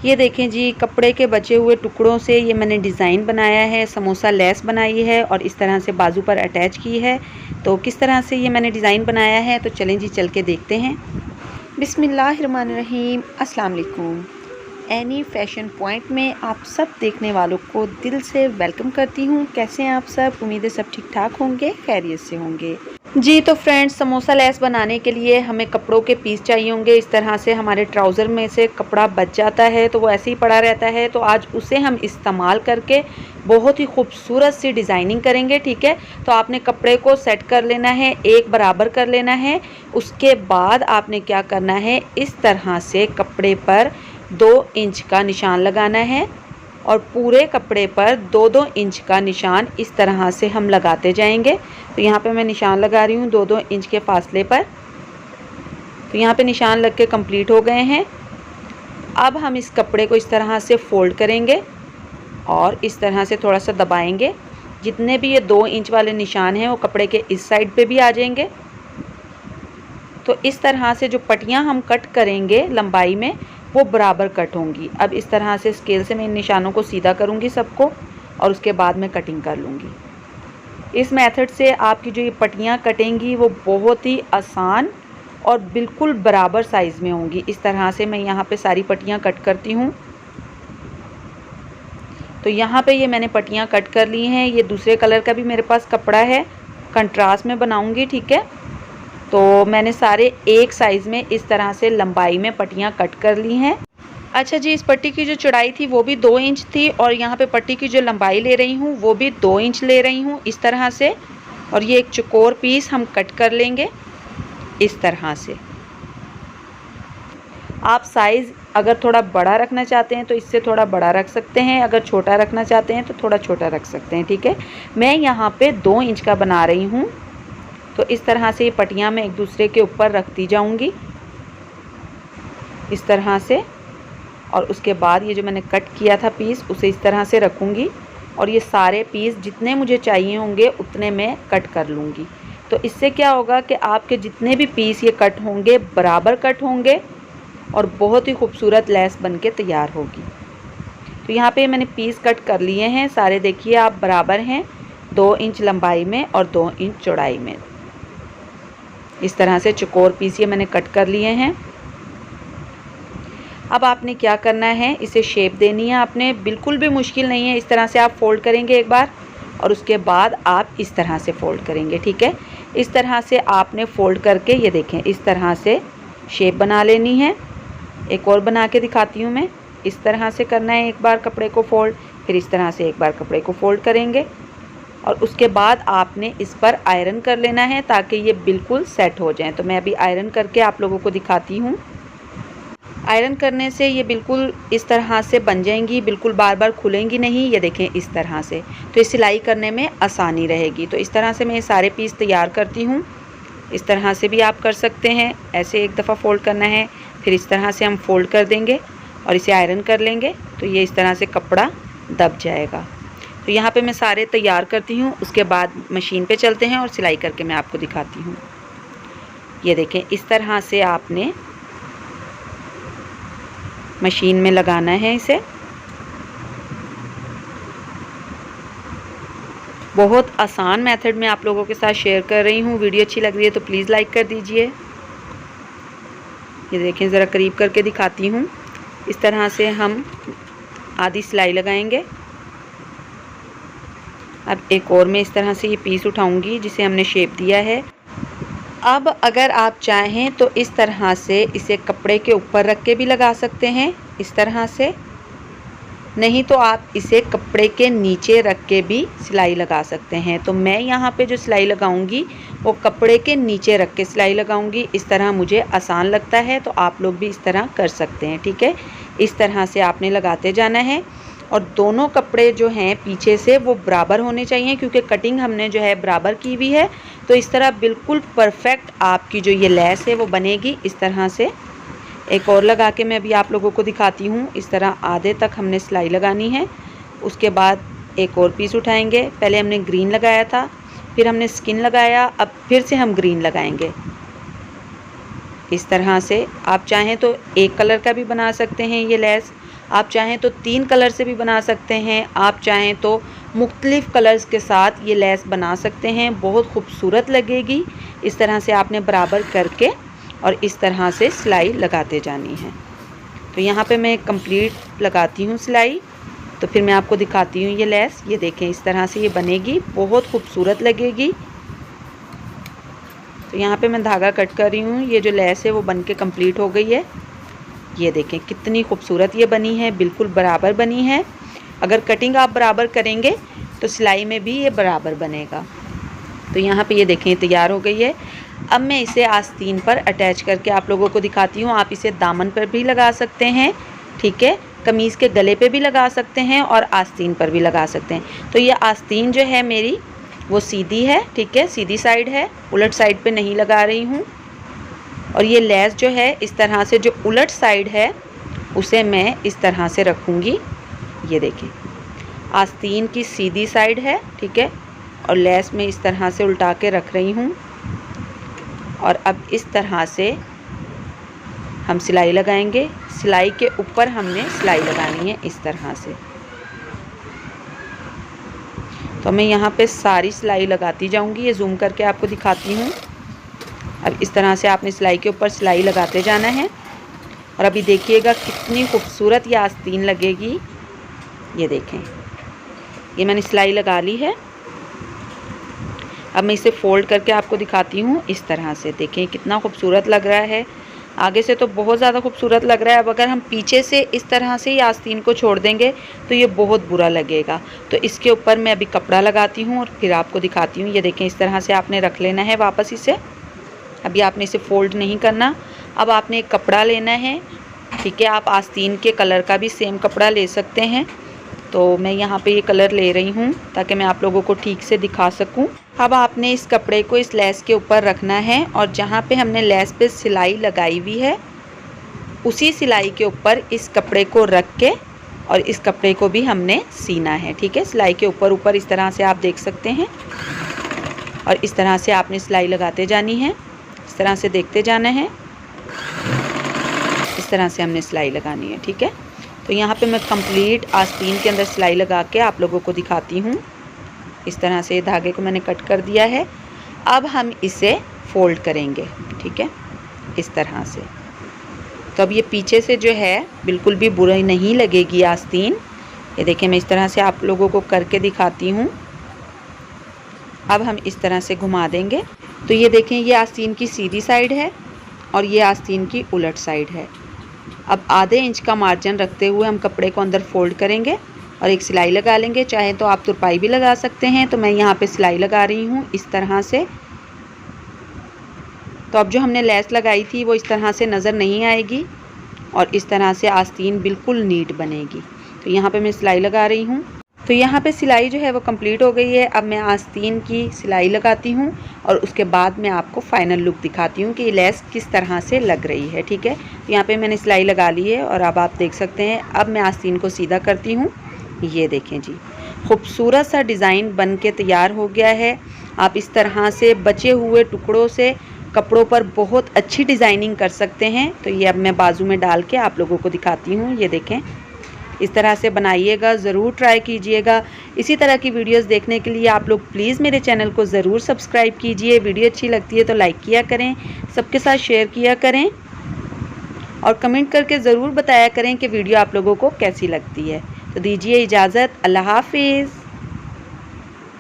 ये देखें जी, कपड़े के बचे हुए टुकड़ों से ये मैंने डिज़ाइन बनाया है, समोसा लेस बनाई है और इस तरह से बाजू पर अटैच की है। तो किस तरह से ये मैंने डिज़ाइन बनाया है, तो चलें जी चल के देखते हैं। बिस्मिल्लाहिर्रहमानिर्रहीम, अस्सलाम वालेकुम। एनी फैशन पॉइंट में आप सब देखने वालों को दिल से वेलकम करती हूँ। कैसे हैं आप सब? उम्मीद है सब ठीक ठाक होंगे, खैरियत से होंगे जी। तो फ्रेंड्स, समोसा लेस बनाने के लिए हमें कपड़ों के पीस चाहिए होंगे। इस तरह से हमारे ट्राउज़र में से कपड़ा बच जाता है तो वो ऐसे ही पड़ा रहता है, तो आज उसे हम इस्तेमाल करके बहुत ही खूबसूरत सी डिज़ाइनिंग करेंगे। ठीक है, तो आपने कपड़े को सेट कर लेना है, एक बराबर कर लेना है। उसके बाद आपने क्या करना है, इस तरह से कपड़े पर 2 इंच का निशान लगाना है और पूरे कपड़े पर 2-2 इंच का निशान इस तरह से हम लगाते जाएंगे। तो यहाँ पे मैं निशान लगा रही हूँ 2-2 इंच के फासले पर। तो यहाँ पे निशान लग के कंप्लीट हो गए हैं। अब हम इस कपड़े को इस तरह से फोल्ड करेंगे और इस तरह से थोड़ा सा दबाएंगे। जितने भी ये 2 इंच वाले निशान हैं वो कपड़े के इस साइड पे भी आ जाएंगे। तो इस तरह से जो पट्टियाँ हम कट करेंगे लंबाई में, वो बराबर कट होंगी। अब इस तरह से स्केल से मैं इन निशानों को सीधा करूँगी सबको और उसके बाद मैं कटिंग कर लूँगी। इस मेथड से आपकी जो ये पट्टियाँ कटेंगी वो बहुत ही आसान और बिल्कुल बराबर साइज़ में होंगी। इस तरह से मैं यहाँ पे सारी पट्टियाँ कट करती हूँ। तो यहाँ पे ये मैंने पट्टियाँ कट कर ली हैं। ये दूसरे कलर का भी मेरे पास कपड़ा है, कंट्रास्ट में बनाऊँगी। ठीक है, तो मैंने सारे एक साइज़ में इस तरह से लंबाई में पट्टियाँ कट कर ली हैं। अच्छा जी, इस पट्टी की जो चौड़ाई थी वो भी 2 इंच थी और यहाँ पे पट्टी की जो लंबाई ले रही हूँ वो भी 2 इंच ले रही हूँ इस तरह से। और ये एक चौकोर पीस हम कट कर लेंगे इस तरह से। आप साइज़ अगर थोड़ा बड़ा रखना चाहते हैं तो इससे थोड़ा बड़ा रख सकते हैं, अगर छोटा रखना चाहते हैं तो थोड़ा छोटा रख सकते हैं। ठीक है, मैं यहाँ पे 2 इंच का बना रही हूँ। तो इस तरह से ये पट्टियाँ मैं एक दूसरे के ऊपर रखती जाऊँगी इस तरह से। और उसके बाद ये जो मैंने कट किया था पीस, उसे इस तरह से रखूँगी और ये सारे पीस जितने मुझे चाहिए होंगे उतने मैं कट कर लूँगी। तो इससे क्या होगा कि आपके जितने भी पीस ये कट होंगे बराबर कट होंगे और बहुत ही खूबसूरत लेस बन के तैयार होगी। तो यहाँ पे मैंने पीस कट कर लिए हैं सारे, देखिए आप बराबर हैं, 2 इंच लंबाई में और 2 इंच चौड़ाई में। इस तरह से चौकोर पीस ये मैंने कट कर लिए हैं। अब आपने क्या करना है, इसे शेप देनी है आपने, बिल्कुल भी मुश्किल नहीं है। इस तरह से आप फोल्ड करेंगे एक बार और उसके बाद आप इस तरह से फोल्ड करेंगे। ठीक है, इस तरह से आपने फोल्ड करके ये देखें इस तरह से शेप बना लेनी है। एक और बना के दिखाती हूँ मैं। इस तरह से करना है एक बार कपड़े को फोल्ड, फिर इस तरह से एक बार कपड़े को फोल्ड करेंगे और उसके बाद आपने इस पर आयरन कर लेना है ताकि ये बिल्कुल सेट हो जाए। तो मैं अभी आयरन करके आप लोगों को दिखाती हूँ। आयरन करने से ये बिल्कुल इस तरह से बन जाएंगी, बिल्कुल बार बार खुलेंगी नहीं। ये देखें इस तरह से, तो ये सिलाई करने में आसानी रहेगी। तो इस तरह से मैं ये सारे पीस तैयार करती हूँ। इस तरह से भी आप कर सकते हैं, ऐसे एक दफ़ा फ़ोल्ड करना है, फिर इस तरह से हम फ़ोल्ड कर देंगे और इसे आयरन कर लेंगे तो ये इस तरह से कपड़ा दब जाएगा। तो यहाँ पे मैं सारे तैयार करती हूँ, उसके बाद मशीन पे चलते हैं और सिलाई करके मैं आपको दिखाती हूँ। ये देखें इस तरह से आपने मशीन में लगाना है इसे। बहुत आसान मेथड में आप लोगों के साथ शेयर कर रही हूँ। वीडियो अच्छी लग रही है तो प्लीज़ लाइक कर दीजिए। ये देखें, ज़रा करीब करके दिखाती हूँ। इस तरह से हम आधी सिलाई लगाएंगे। अब एक और मैं इस तरह से ये पीस उठाऊंगी जिसे हमने शेप दिया है। अब अगर आप चाहें तो इस तरह से इसे कपड़े के ऊपर रख के भी लगा सकते हैं इस तरह से, नहीं तो आप इसे कपड़े के नीचे रख के भी सिलाई लगा सकते हैं। तो मैं यहाँ पे जो सिलाई लगाऊंगी वो कपड़े के नीचे रख के सिलाई लगाऊंगी। इस तरह मुझे आसान लगता है, तो आप लोग भी इस तरह कर सकते हैं। ठीक है, इस तरह से आपने लगाते जाना है और दोनों कपड़े जो हैं पीछे से वो बराबर होने चाहिए क्योंकि कटिंग हमने जो है बराबर की हुई है। तो इस तरह बिल्कुल परफेक्ट आपकी जो ये लेस है वो बनेगी इस तरह से। एक और लगा के मैं अभी आप लोगों को दिखाती हूँ। इस तरह आधे तक हमने सिलाई लगानी है। उसके बाद एक और पीस उठाएंगे। पहले हमने ग्रीन लगाया था, फिर हमने स्किन लगाया, अब फिर से हम ग्रीन लगाएंगे। इस तरह से आप चाहें तो एक कलर का भी बना सकते हैं ये लेस, आप चाहें तो 3 कलर से भी बना सकते हैं, आप चाहें तो मुख्तलिफ़ कलर्स के साथ ये लेस बना सकते हैं, बहुत खूबसूरत लगेगी। इस तरह से आपने बराबर करके और इस तरह से सिलाई लगाते जानी है। तो यहाँ पे मैं कंप्लीट लगाती हूँ सिलाई, तो फिर मैं आपको दिखाती हूँ ये लेस। ये देखें इस तरह से ये बनेगी, बहुत खूबसूरत लगेगी। तो यहाँ पे मैं धागा कट कर रही हूँ, ये जो लेस है वो बन के कम्प्लीट हो गई है। ये देखें कितनी खूबसूरत ये बनी है, बिल्कुल बराबर बनी है। अगर कटिंग आप बराबर करेंगे तो सिलाई में भी ये बराबर बनेगा। तो यहाँ पे ये देखें तैयार हो गई है। अब मैं इसे आस्तीन पर अटैच करके आप लोगों को दिखाती हूँ। आप इसे दामन पर भी लगा सकते हैं, ठीक है, कमीज़ के गले पे भी लगा सकते हैं और आस्तीन पर भी लगा सकते हैं। तो ये आस्तीन जो है मेरी वो सीधी है, ठीक है, सीधी साइड है, उलट साइड पे नहीं लगा रही हूँ। और ये लेस जो है इस तरह से जो उलट साइड है उसे मैं इस तरह से रखूँगी। ये देखें आस्तीन की सीधी साइड है, ठीक है, और लेस में इस तरह से उल्टा के रख रही हूँ। और अब इस तरह से हम सिलाई लगाएंगे। सिलाई के ऊपर हमने सिलाई लगानी है इस तरह से। तो मैं यहाँ पे सारी सिलाई लगाती जाऊँगी, ये जूम करके आपको दिखाती हूँ। अब इस तरह से आपने सिलाई के ऊपर सिलाई लगाते जाना है। और अभी देखिएगा कितनी खूबसूरत ये आस्तीन लगेगी। ये देखें ये मैंने सिलाई लगा ली है। अब मैं इसे फ़ोल्ड करके आपको दिखाती हूँ इस तरह से। देखें कितना खूबसूरत लग रहा है, आगे से तो बहुत ज़्यादा खूबसूरत लग रहा है। अब अगर हम पीछे से इस तरह से ही आस्तीन को छोड़ देंगे तो ये बहुत बुरा लगेगा। तो इसके ऊपर मैं अभी कपड़ा लगाती हूँ और फिर आपको दिखाती हूँ। ये देखें इस तरह से आपने रख लेना है वापस इसे। अभी आपने इसे फ़ोल्ड नहीं करना। अब आपने एक कपड़ा लेना है, ठीक है, आप आस्तीन के कलर का भी सेम कपड़ा ले सकते हैं। तो मैं यहाँ पे ये कलर ले रही हूँ ताकि मैं आप लोगों को ठीक से दिखा सकूँ। अब आपने इस कपड़े को इस लेस के ऊपर रखना है और जहाँ पे हमने लेस पे सिलाई लगाई हुई है उसी सिलाई के ऊपर इस कपड़े को रख के और इस कपड़े को भी हमने सीना है, ठीक है। सिलाई के ऊपर ऊपर इस तरह से आप देख सकते हैं और इस तरह से आपने सिलाई लगाते जानी है। इस तरह से देखते जाना है, इस तरह से हमने सिलाई लगानी है, ठीक है। तो यहाँ पे मैं कंप्लीट आस्तीन के अंदर सिलाई लगा के आप लोगों को दिखाती हूँ। इस तरह से धागे को मैंने कट कर दिया है। अब हम इसे फ़ोल्ड करेंगे, ठीक है, इस तरह से। तो अब ये पीछे से जो है बिल्कुल भी बुरी नहीं लगेगी आस्तीन। ये देखें मैं इस तरह से आप लोगों को करके दिखाती हूँ। अब हम इस तरह से घुमा देंगे। तो ये देखें ये आस्तीन की सीधी साइड है और ये आस्तीन की उलट साइड है। अब आधे इंच का मार्जिन रखते हुए हम कपड़े को अंदर फोल्ड करेंगे और एक सिलाई लगा लेंगे। चाहे तो आप तुरपाई भी लगा सकते हैं। तो मैं यहाँ पे सिलाई लगा रही हूँ इस तरह से। तो अब जो हमने लेस लगाई थी वो इस तरह से नज़र नहीं आएगी और इस तरह से आस्तीन बिल्कुल नीट बनेगी। तो यहाँ पे मैं सिलाई लगा रही हूँ। तो यहाँ पे सिलाई जो है वो कंप्लीट हो गई है। अब मैं आस्तीन की सिलाई लगाती हूँ और उसके बाद मैं आपको फाइनल लुक दिखाती हूँ कि ये लेस किस तरह से लग रही है, ठीक है। तो यहाँ पे मैंने सिलाई लगा ली है और अब आप देख सकते हैं। अब मैं आस्तीन को सीधा करती हूँ। ये देखें जी, खूबसूरत सा डिज़ाइन बन के तैयार हो गया है। आप इस तरह से बचे हुए टुकड़ों से कपड़ों पर बहुत अच्छी डिज़ाइनिंग कर सकते हैं। तो ये अब मैं बाजू में डाल के आप लोगों को दिखाती हूँ। ये देखें इस तरह से बनाइएगा, ज़रूर ट्राई कीजिएगा। इसी तरह की वीडियोस देखने के लिए आप लोग प्लीज़ मेरे चैनल को ज़रूर सब्सक्राइब कीजिए। वीडियो अच्छी लगती है तो लाइक किया करें, सबके साथ शेयर किया करें और कमेंट करके ज़रूर बताया करें कि वीडियो आप लोगों को कैसी लगती है। तो दीजिए इजाज़त, अल्लाह हाफिज़।